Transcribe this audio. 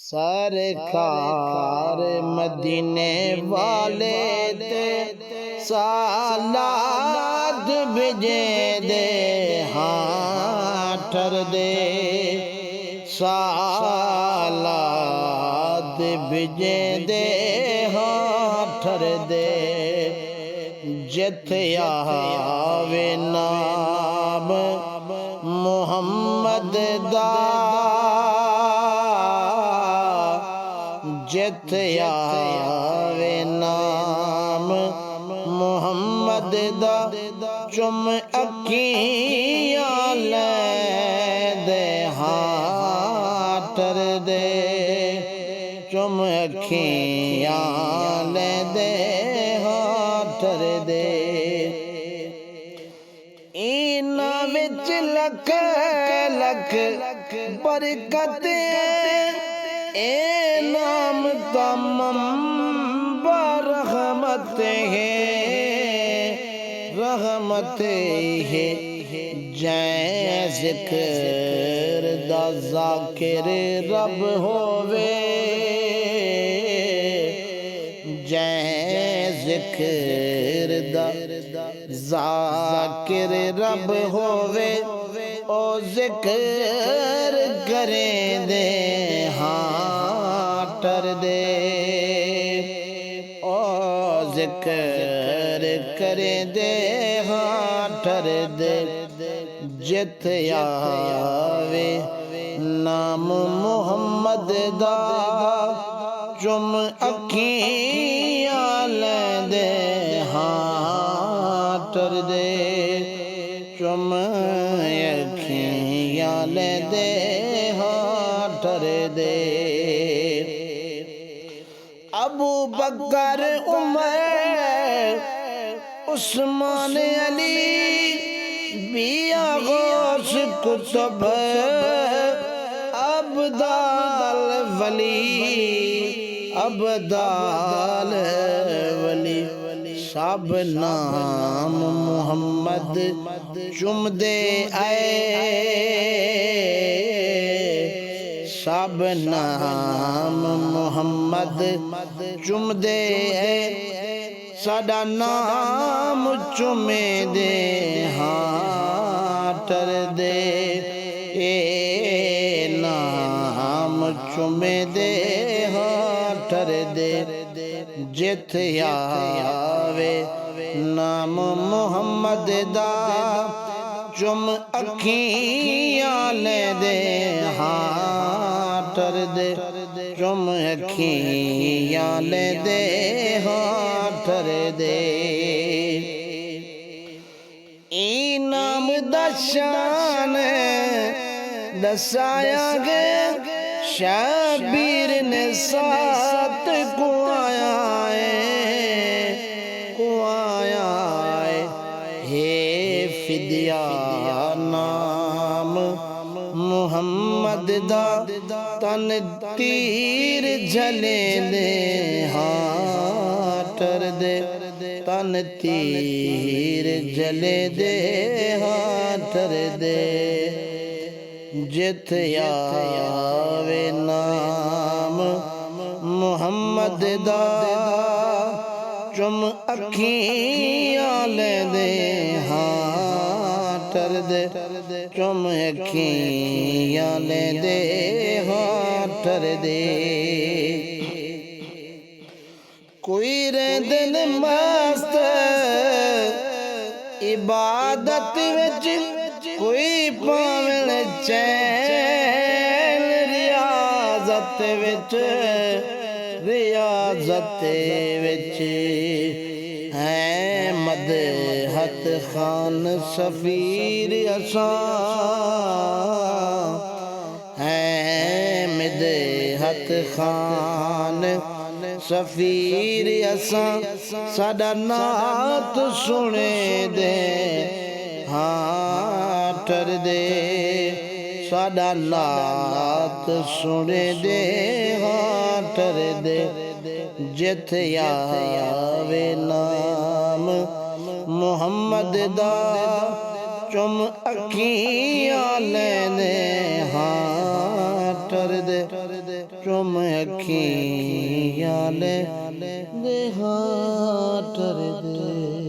सरकार मदीने वाले ते सालाद भेजे दे हाँ ठर दे सालाद भेजे दे हाँ ठर दे जिथे आवे नाम मुहम्मद दा जिथे आवे नाम मुहम्मद दा चुम अखियां ले दे हाँ ठर दे चुम अखियां ले दे हाँ ठर दे इना विच लख लख बरकत ए नाम तमम रहमत है जै जिक्र दा ज़ाकिर रब होवे जै जिक्र दा ज़ाकिर रब होवे ओ जिक्र करे दे हाँ ठर दे ओ जिक्र करे दे हाँ ठर दे जिथे आवे नाम मुहम्मद दा चुम अखियां ले दे हाँ ठर दे चुम अखियां ले दे हाँ ठर दे अबू बकर उमर उस्मान अली बिया गौस कुतुब अब्दाल वली सब नाम मुहम्मद चुमदे आए सब नाम मुहम्मद चुमदे आए साडा नाम चुमे दे हाँ ठर दे ए नाम चुमे दे हाँ ठर दे जिथे आवे नाम मुहम्मद दा चुम अखियां ले दे हाँ ठर दे चुम अखियां ले दे हाँ ठर दे इनाम दशान दसाया गया शबीर ने साथ कुआया हे फिदिया नाम मुहम्मद दा तन तीर झले दे हाँ ठर दे तन तीर जले दे हाँ ठर दे जिथे आवे नाम मुहम्मद दा चुम अखियां ले दे हाँ ठर दे चुम अखियां ले दे हाँ ठर दे कोई रेंदन मस्त इबादत विच कोई पावन चैन रियाजत विच है मदहत खान सफीर असां है मदहत खान सफीर असां साडा नात सुने दे हाँ ठर दे साडा नात सुने दे हाँ ठर दे जिथे आवे नाम मुहम्मद दा चुम अखियां ले दे हाँ ठर दे ਚੁੰਮ ਅੱਖੀਆਂ ਲੈ ਦੇ ਹਾਟਰ ਦੇ।